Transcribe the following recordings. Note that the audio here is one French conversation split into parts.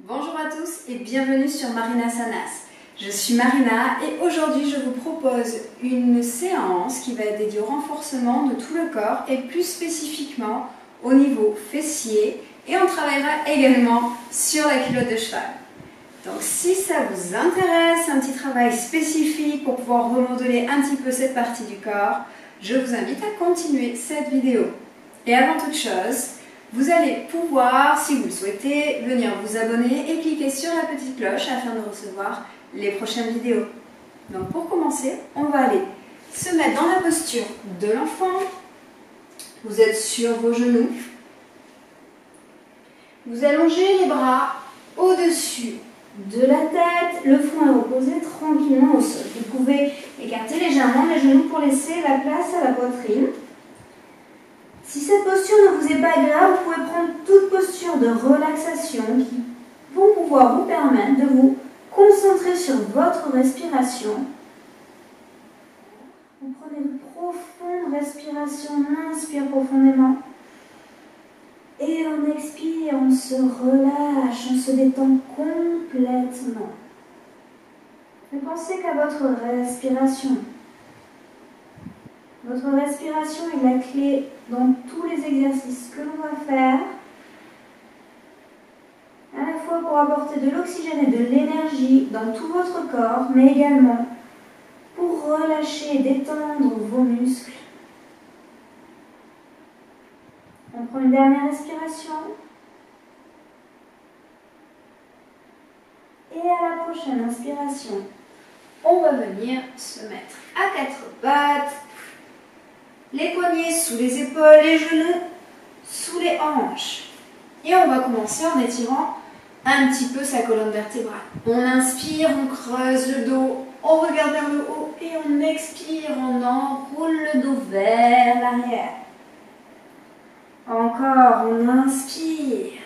Bonjour à tous et bienvenue sur Marinasanas. Je suis Marina et aujourd'hui je vous propose une séance qui va être dédiée au renforcement de tout le corps et plus spécifiquement au niveau fessier, et on travaillera également sur la culotte de cheval. Donc si ça vous intéresse, un petit travail spécifique pour pouvoir remodeler un petit peu cette partie du corps, je vous invite à continuer cette vidéo. Et avant toute chose, vous allez pouvoir, si vous le souhaitez, venir vous abonner et cliquer sur la petite cloche afin de recevoir les prochaines vidéos. Donc pour commencer, on va aller se mettre dans la posture de l'enfant. Vous êtes sur vos genoux. Vous allongez les bras au-dessus de la tête. Le front est reposé tranquillement au sol. Vous pouvez écarter légèrement les genoux pour laisser la place à la poitrine. Si cette posture ne vous est pas agréable, vous pouvez prendre toute posture de relaxation qui vont pouvoir vous permettre de vous concentrer sur votre respiration. Vous prenez une profonde respiration, on inspire profondément. Et on expire, on se relâche, on se détend complètement. Ne pensez qu'à votre respiration. Votre respiration est la clé dans tous les exercices que l'on va faire, à la fois pour apporter de l'oxygène et de l'énergie dans tout votre corps, mais également pour relâcher et détendre vos muscles. On prend une dernière respiration. Et à la prochaine inspiration, on va venir se mettre à quatre pattes. Les poignets sous les épaules, les genoux sous les hanches. Et on va commencer en étirant un petit peu sa colonne vertébrale. On inspire, on creuse le dos, on regarde vers le haut et on expire, on enroule le dos vers l'arrière. Encore, on inspire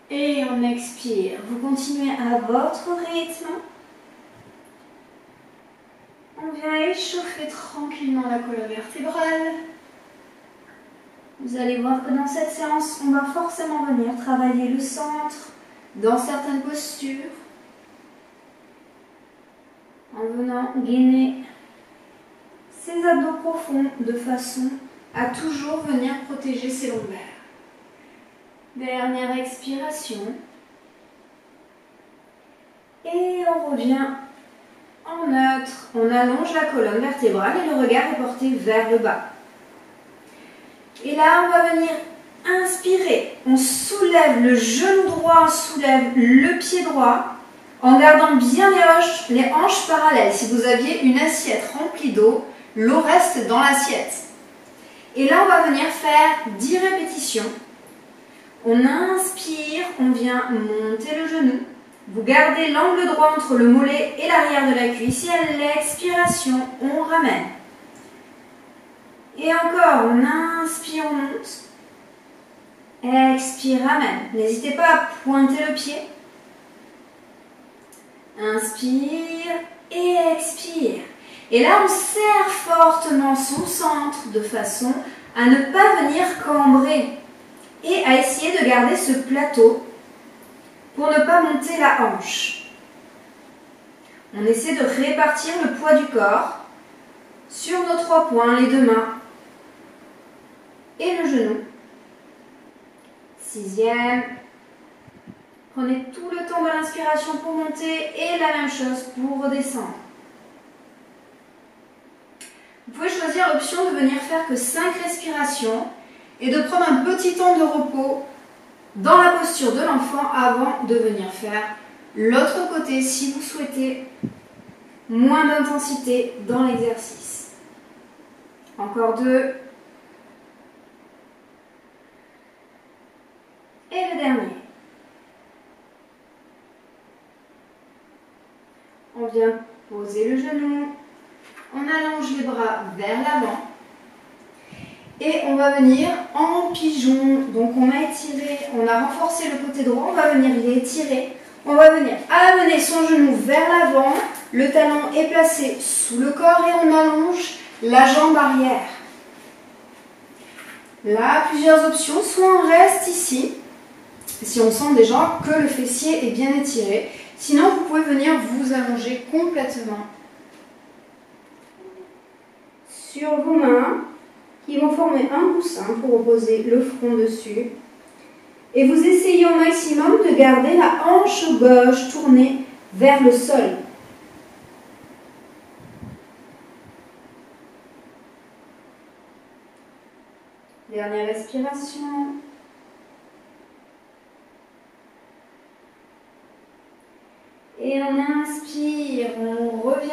et on expire. Vous continuez à votre rythme. On vient échauffer tranquillement la colonne vertébrale. Vous allez voir que dans cette séance, on va forcément venir travailler le centre dans certaines postures, en venant gainer ses abdos profonds de façon à toujours venir protéger ses lombaires. Dernière expiration. Et on revient en neutre. On allonge la colonne vertébrale et le regard est porté vers le bas. Et là, on va venir inspirer. On soulève le genou droit, on soulève le pied droit en gardant bien les hanches parallèles. Si vous aviez une assiette remplie d'eau, l'eau reste dans l'assiette. Et là, on va venir faire 10 répétitions. On inspire, on vient monter le genou. Vous gardez l'angle droit entre le mollet et l'arrière de la cuisse. Et à l'expiration, on ramène. Et encore, on inspire, on monte. Expire, ramène. N'hésitez pas à pointer le pied. Inspire et expire. Et là, on serre fortement son centre de façon à ne pas venir cambrer et à essayer de garder ce plateau pour ne pas monter la hanche. On essaie de répartir le poids du corps sur nos 3 points, les 2 mains et le genou. 6e. Prenez tout le temps de l'inspiration pour monter et la même chose pour redescendre. Vous pouvez choisir l'option de venir faire que 5 respirations et de prendre un petit temps de repos dans la posture de l'enfant avant de venir faire l'autre côté si vous souhaitez moins d'intensité dans l'exercice. Encore 2. Et le dernier. On vient poser le genou. On allonge les bras vers l'avant. Et on va venir en pigeon. Donc on a étiré, on a renforcé le côté droit. On va venir l'étirer. On va venir amener son genou vers l'avant. Le talon est placé sous le corps et on allonge la jambe arrière. Là, plusieurs options. Soit on reste ici si on sent déjà que le fessier est bien étiré. Sinon, vous pouvez venir vous allonger complètement sur vos mains qui vont former un coussin pour reposer le front dessus. Et vous essayez au maximum de garder la hanche gauche tournée vers le sol. Dernière respiration. Et on inspire, on revient,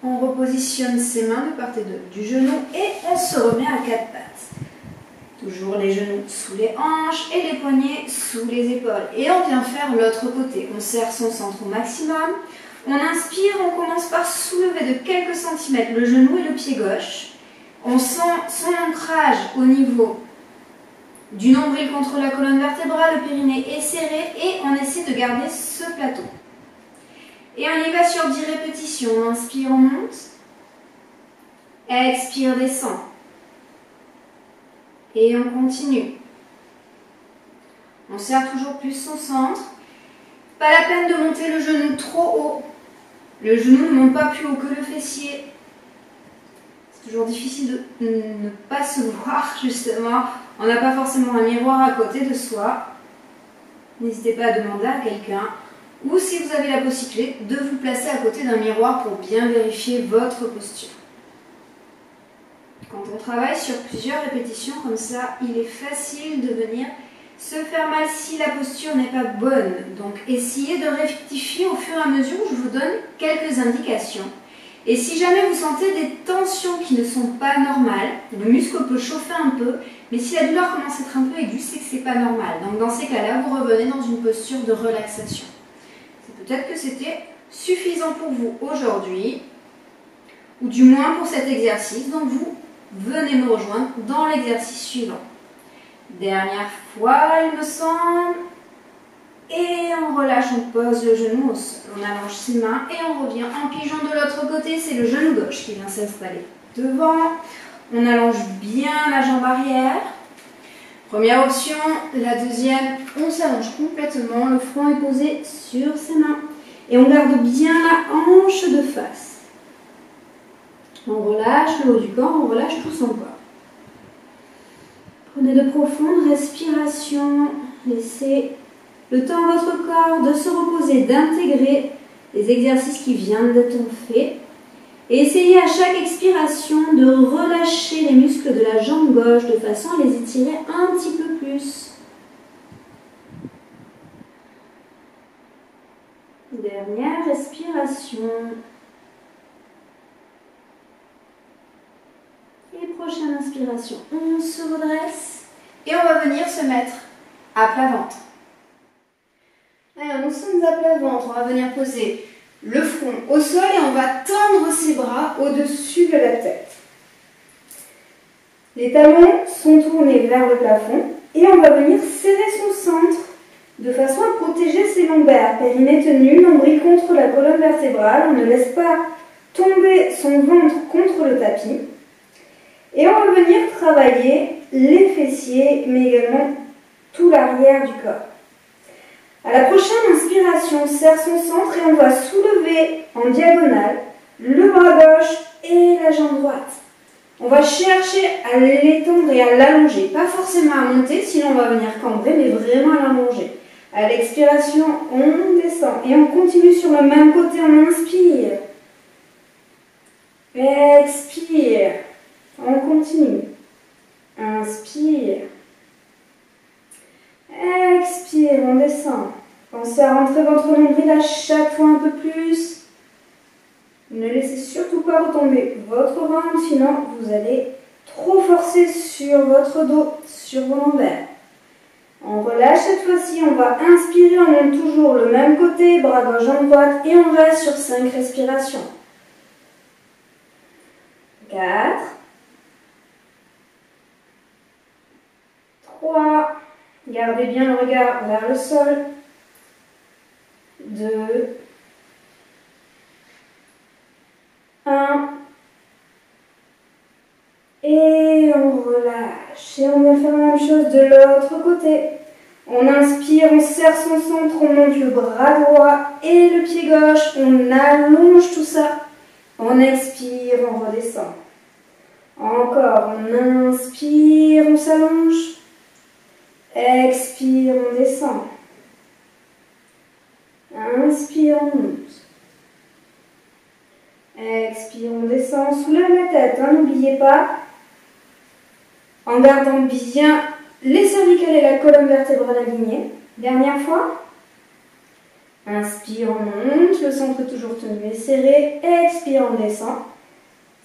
on repositionne ses mains de part et d'autre du genou et on se remet à quatre pattes. Toujours les genoux sous les hanches et les poignets sous les épaules. Et on vient faire l'autre côté. On serre son centre au maximum. On inspire, on commence par soulever de quelques centimètres le genou et le pied gauche. On sent son ancrage au niveau du nombril contre la colonne vertébrale, le périnée est serré et on essaie de garder ce plateau. Et on y va sur 10 répétitions. On inspire, on monte. Expire, descend. Et on continue. On serre toujours plus son centre. Pas la peine de monter le genou trop haut. Le genou ne monte pas plus haut que le fessier. C'est toujours difficile de ne pas se voir, justement. On n'a pas forcément un miroir à côté de soi. N'hésitez pas à demander à quelqu'un. Ou si vous avez la possibilité, de vous placer à côté d'un miroir pour bien vérifier votre posture. Quand on travaille sur plusieurs répétitions comme ça, il est facile de venir se faire mal si la posture n'est pas bonne. Donc essayez de rectifier au fur et à mesure où je vous donne quelques indications. Et si jamais vous sentez des tensions qui ne sont pas normales, le muscle peut chauffer un peu, mais si la douleur commence à être un peu aiguë, c'est que ce n'est pas normal. Donc dans ces cas-là, vous revenez dans une posture de relaxation. Peut-être que c'était suffisant pour vous aujourd'hui, ou du moins pour cet exercice. Donc vous venez me rejoindre dans l'exercice suivant. Dernière fois, il me semble. Et on relâche, on pose le genou au sol. On allonge ses mains et on revient en pigeon de l'autre côté. C'est le genou gauche qui vient s'installer devant. On allonge bien la jambe arrière. Première option. La deuxième, on s'allonge complètement. Le front est posé sur ses mains. Et on garde bien la hanche de face. On relâche le haut du corps, on relâche tout son corps. Prenez de profondes respirations. Laissez le temps à votre corps de se reposer, d'intégrer les exercices qui viennent d'être faits. Et essayez à chaque expiration de relâcher les muscles de la jambe gauche de façon à les étirer un petit peu plus. Dernière respiration. Et prochaine inspiration, on se redresse et on va venir se mettre à plat ventre. Alors nous sommes à plat ventre, on va venir poser le front au sol et on va tendre ses bras au-dessus de la tête. Les talons sont tournés vers le plafond et on va venir serrer son centre de façon à protéger ses lombaires. Périnée tenu, nombril contre la colonne vertébrale. On ne laisse pas tomber son ventre contre le tapis. Et on va venir travailler les fessiers, mais également tout l'arrière du corps. À la prochaine inspiration, on serre son centre et on va soulever en diagonale le bras gauche et la jambe droite. On va chercher à l'étendre et à l'allonger. Pas forcément à monter, sinon on va venir cambrer, mais vraiment à l'allonger. À l'expiration, on descend et on continue sur le même côté. On inspire. Expire. On continue. Inspire. Expire, on descend. Pensez à rentrer votre nombril à chaque fois un peu plus. Ne laissez surtout pas retomber votre ventre, sinon vous allez trop forcer sur votre dos, sur vos lombaires. On relâche cette fois-ci, on va inspirer, on monte toujours le même côté, bras gauche, jambe droite, et on reste sur 5 respirations. 4, 3, gardez bien le regard vers le sol. 2, 1, et on relâche. Et on va faire la même chose de l'autre côté. On inspire, on serre son centre, on monte le bras droit et le pied gauche. On allonge tout ça. On expire, on redescend. Encore, on inspire, on s'allonge. Expire, on descend. Inspire, on monte. Expire, on descend. On soulève la tête, hein, n'oubliez pas. En gardant bien les cervicales et la colonne vertébrale alignée. Dernière fois. Inspire, on monte. Le centre toujours tenu et serré. Expire, on descend.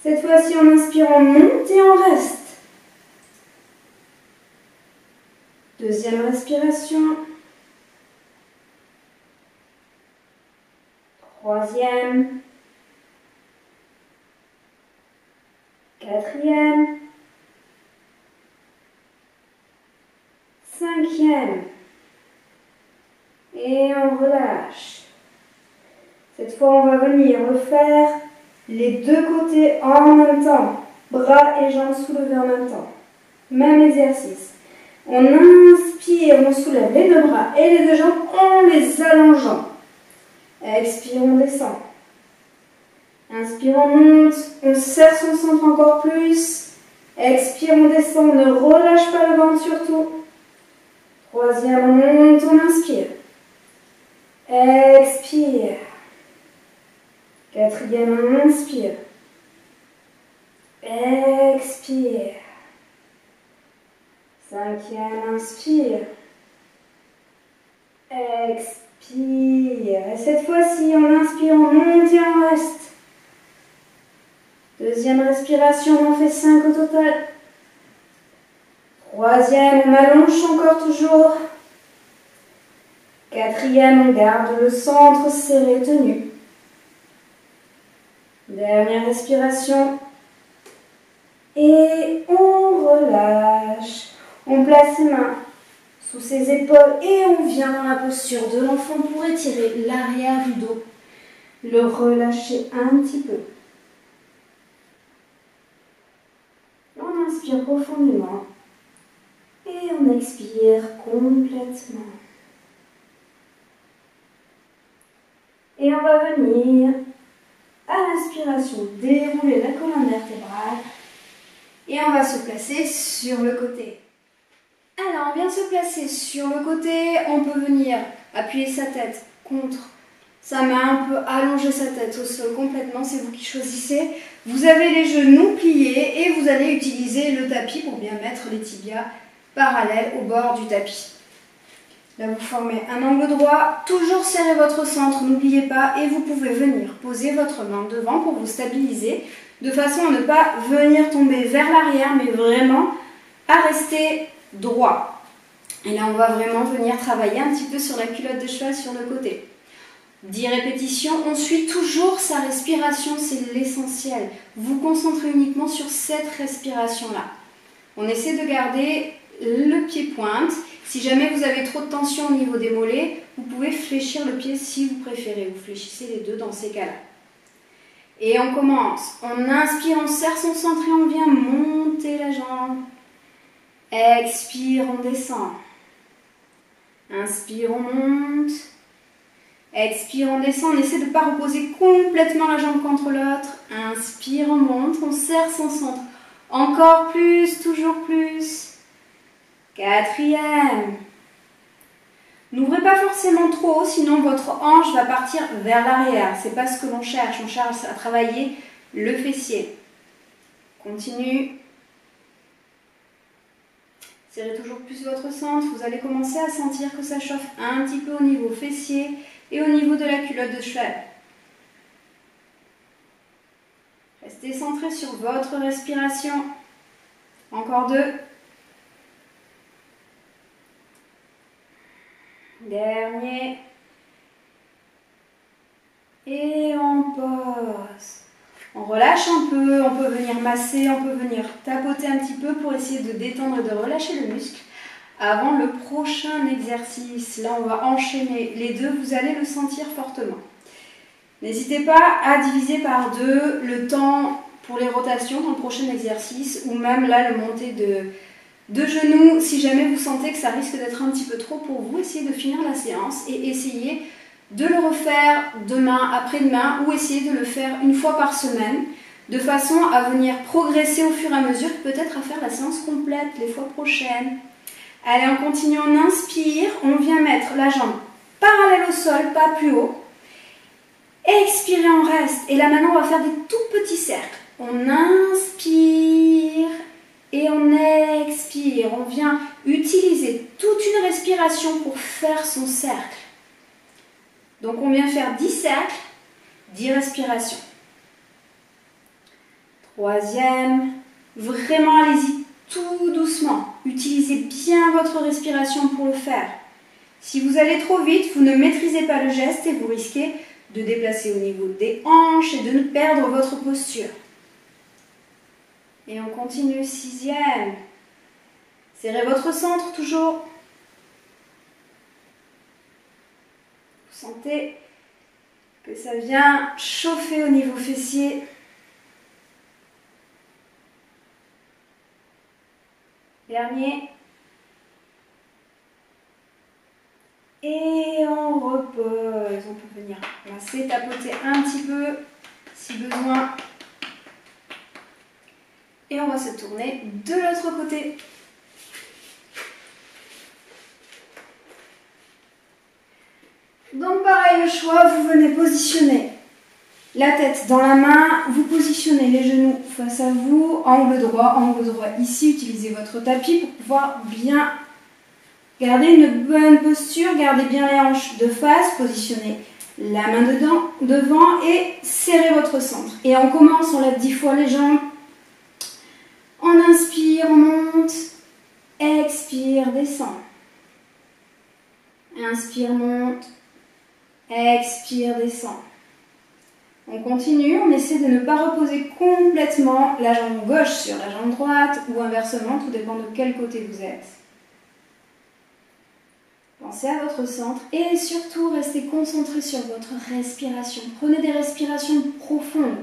Cette fois-ci, on inspire, on monte et on reste. Deuxième respiration. Troisième. Quatrième. Cinquième. Et on relâche. Cette fois, on va venir refaire les deux côtés en même temps. Bras et jambes soulevés en même temps. Même exercice. On inspire, on soulève les deux bras et les deux jambes en les allongeant. Expire, on descend. Inspire, on monte. On serre son centre encore plus. Expire, on descend. Ne relâche pas le ventre surtout. Troisième, on monte, on inspire. Expire. Quatrième, on inspire. Expire. Cinquième, inspire. Expire. Et cette fois-ci, on inspire, on monte et on reste. Deuxième respiration, on en fait 5 au total. Troisième, on allonge encore toujours. Quatrième, on garde le centre serré, tenu. Dernière respiration. Et on relâche. On place ses mains sous ses épaules et on vient dans la posture de l'enfant pour étirer l'arrière du dos. Le relâcher un petit peu. On inspire profondément et on expire complètement. Et on va venir à l'inspiration dérouler la colonne vertébrale et on va se placer sur le côté. Alors, on vient se placer sur le côté, on peut venir appuyer sa tête contre sa main, on peut allonger sa tête au sol complètement, c'est vous qui choisissez. Vous avez les genoux pliés et vous allez utiliser le tapis pour bien mettre les tibias parallèles au bord du tapis. Là, vous formez un angle droit, toujours serrez votre centre, n'oubliez pas, et vous pouvez venir poser votre main devant pour vous stabiliser, de façon à ne pas venir tomber vers l'arrière, mais vraiment à rester droit. Et là, on va vraiment venir travailler un petit peu sur la culotte de cheval sur le côté. 10 répétitions, on suit toujours sa respiration, c'est l'essentiel. Vous concentrez uniquement sur cette respiration-là. On essaie de garder le pied pointe. Si jamais vous avez trop de tension au niveau des mollets, vous pouvez fléchir le pied si vous préférez. Vous fléchissez les deux dans ces cas-là. Et on commence. On inspire, on serre son centre et on vient monter la jambe. Expire, on descend. Inspire, on monte. Expire, on descend. On essaie de ne pas reposer complètement la jambe contre l'autre. Inspire, on monte. On serre son centre. Encore plus, toujours plus. Quatrième. N'ouvrez pas forcément trop, sinon votre hanche va partir vers l'arrière. Ce n'est pas ce que l'on cherche. On cherche à travailler le fessier. Continue. Serrez toujours plus votre centre. Vous allez commencer à sentir que ça chauffe un petit peu au niveau fessier et au niveau de la culotte de cheval. Restez centré sur votre respiration. Encore 2. Dernier. Et on pose. On relâche un peu, on peut venir masser, on peut venir tapoter un petit peu pour essayer de détendre et de relâcher le muscle. Avant le prochain exercice, là on va enchaîner les deux, vous allez le sentir fortement. N'hésitez pas à diviser par 2 le temps pour les rotations dans le prochain exercice ou même là le monter de genoux si jamais vous sentez que ça risque d'être un petit peu trop pour vous. Essayez de finir la séance et essayez de le refaire demain, après-demain, ou essayez de le faire une fois par semaine, de façon à venir progresser au fur et à mesure, peut-être à faire la séance complète les fois prochaines. Allez, on continue, on inspire, on vient mettre la jambe parallèle au sol, pas plus haut. Expirez, on reste. Et là maintenant, on va faire des tout petits cercles. On inspire et on expire. On vient utiliser toute une respiration pour faire son cercle. Donc on vient faire 10 cercles, 10 respirations. Troisième, vraiment allez-y tout doucement. Utilisez bien votre respiration pour le faire. Si vous allez trop vite, vous ne maîtrisez pas le geste et vous risquez de déplacer au niveau des hanches et de perdre votre posture. Et on continue, 6e. Serrez votre centre toujours. Vous sentez que ça vient chauffer au niveau fessier. Dernier. Et on repose. On peut venir masser, tapoter un petit peu si besoin. Et on va se tourner de l'autre côté. Donc pareil, le choix, vous venez positionner la tête dans la main, vous positionnez les genoux face à vous, angle droit ici, utilisez votre tapis pour pouvoir bien garder une bonne posture, gardez bien les hanches de face, positionnez la main devant et serrez votre centre. Et on commence, on lève 10 fois les jambes, on inspire, on monte, expire, descend, inspire, monte, expire, descend. On continue, on essaie de ne pas reposer complètement la jambe gauche sur la jambe droite ou inversement, tout dépend de quel côté vous êtes. Pensez à votre centre et surtout restez concentré sur votre respiration. Prenez des respirations profondes.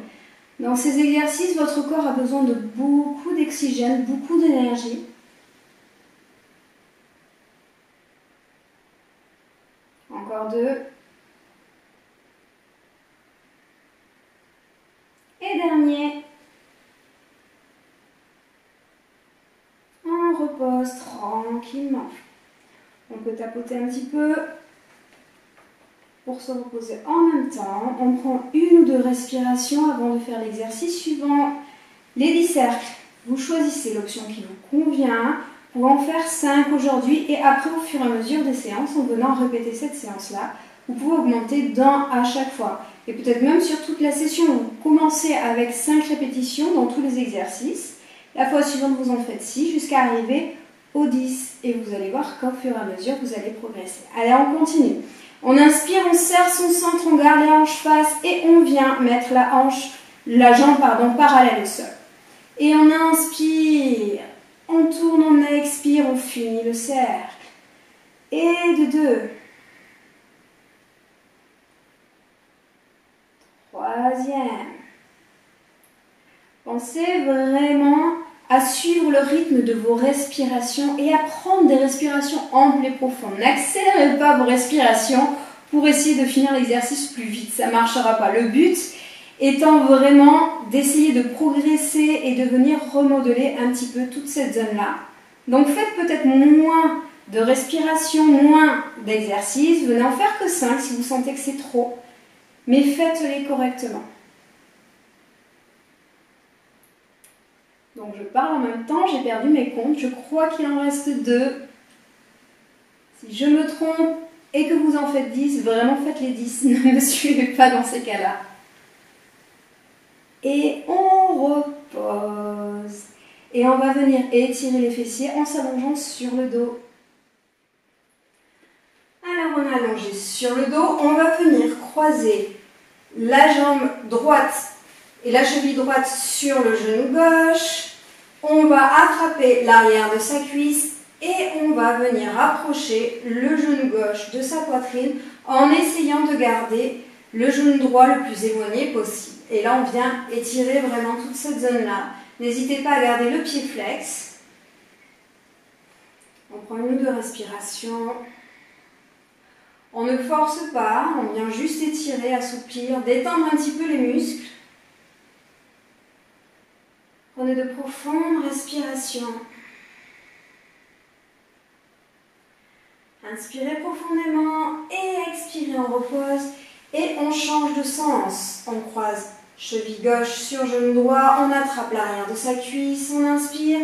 Dans ces exercices, votre corps a besoin de beaucoup d'oxygène, beaucoup d'énergie. Encore 2. Et dernier. On repose tranquillement. On peut tapoter un petit peu pour se reposer en même temps. On prend 1 ou 2 respirations avant de faire l'exercice suivant. Les 10 cercles, vous choisissez l'option qui vous convient. Vous pouvez en faire 5 aujourd'hui et après au fur et à mesure des séances, en venant répéter cette séance-là, vous pouvez augmenter d'un à chaque fois. Et peut-être même sur toute la session, vous commencez avec 5 répétitions dans tous les exercices. La fois suivante, vous en faites 6 jusqu'à arriver aux 10. Et vous allez voir qu'au fur et à mesure, vous allez progresser. Allez, on continue. On inspire, on serre son centre, on garde les hanches face et on vient mettre la jambe parallèle au sol. Et on inspire, on tourne, on expire, on finit le cercle. Et de 2. 3e. Pensez vraiment à suivre le rythme de vos respirations et à prendre des respirations amples et profondes. N'accélérez pas vos respirations pour essayer de finir l'exercice plus vite. Ça ne marchera pas. Le but étant vraiment d'essayer de progresser et de venir remodeler un petit peu toute cette zone-là. Donc faites peut-être moins de respiration, moins d'exercices. Venez en faire que 5 si vous sentez que c'est trop. Mais faites-les correctement. Donc je parle en même temps, j'ai perdu mes comptes. Je crois qu'il en reste 2. Si je me trompe et que vous en faites 10, vraiment faites les 10. Ne me suivez pas dans ces cas-là. Et on repose. Et on va venir étirer les fessiers en s'allongeant sur le dos. Alors on a allongé sur le dos, on va venir croiser la jambe droite et la cheville droite sur le genou gauche. On va attraper l'arrière de sa cuisse et on va venir rapprocher le genou gauche de sa poitrine en essayant de garder le genou droit le plus éloigné possible. Et là, on vient étirer vraiment toute cette zone-là. N'hésitez pas à garder le pied flex. On prend une ou deux respirations. On ne force pas, on vient juste étirer, assouplir, détendre un petit peu les muscles. Prenez de profondes respirations. Inspirez profondément et expirez, on repose et on change de sens. On croise cheville gauche sur genou droit, on attrape l'arrière de sa cuisse, on inspire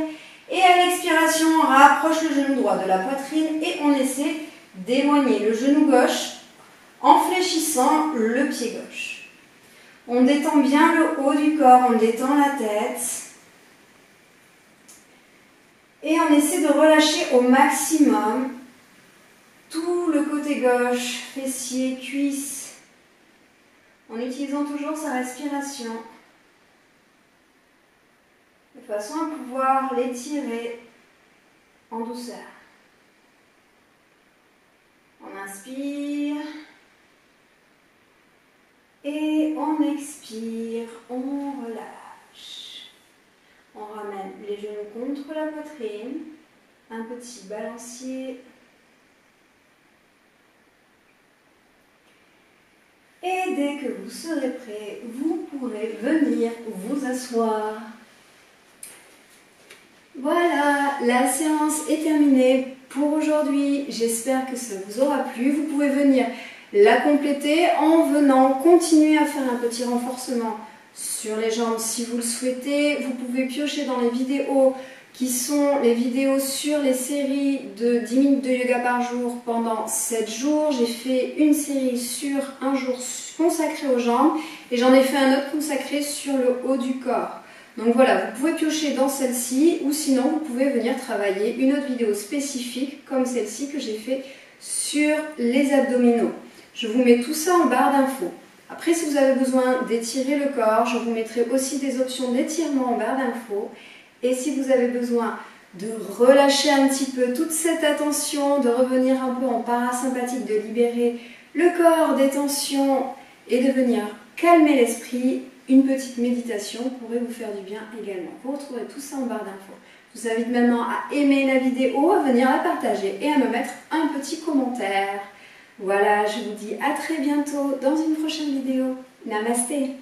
et à l'expiration, on rapproche le genou droit de la poitrine et on essaie d'éloigner le genou gauche en fléchissant le pied gauche. On détend bien le haut du corps, on détend la tête. Et on essaie de relâcher au maximum tout le côté gauche, fessier, cuisse, en utilisant toujours sa respiration, de façon à pouvoir l'étirer en douceur. On inspire et on expire, on relâche. On ramène les genoux contre la poitrine, un petit balancier. Et dès que vous serez prêt, vous pourrez venir vous asseoir. Voilà, la séance est terminée pour aujourd'hui. J'espère que ça vous aura plu. Vous pouvez venir la compléter en venant continuer à faire un petit renforcement sur les jambes si vous le souhaitez. Vous pouvez piocher dans les vidéos qui sont les vidéos sur les séries de 10 minutes de yoga par jour pendant 7 jours. J'ai fait une série sur un jour consacré aux jambes et j'en ai fait un autre consacré sur le haut du corps. Donc voilà, vous pouvez piocher dans celle-ci ou sinon vous pouvez venir travailler une autre vidéo spécifique comme celle-ci que j'ai fait sur les abdominaux. Je vous mets tout ça en barre d'infos. Après, si vous avez besoin d'étirer le corps, je vous mettrai aussi des options d'étirement en barre d'infos. Et si vous avez besoin de relâcher un petit peu toute cette attention, de revenir un peu en parasympathique, de libérer le corps des tensions et de venir calmer l'esprit, une petite méditation pourrait vous faire du bien également. Vous retrouverez tout ça en barre d'infos. Je vous invite maintenant à aimer la vidéo, à venir la partager et à me mettre un petit commentaire. Voilà, je vous dis à très bientôt dans une prochaine vidéo. Namasté!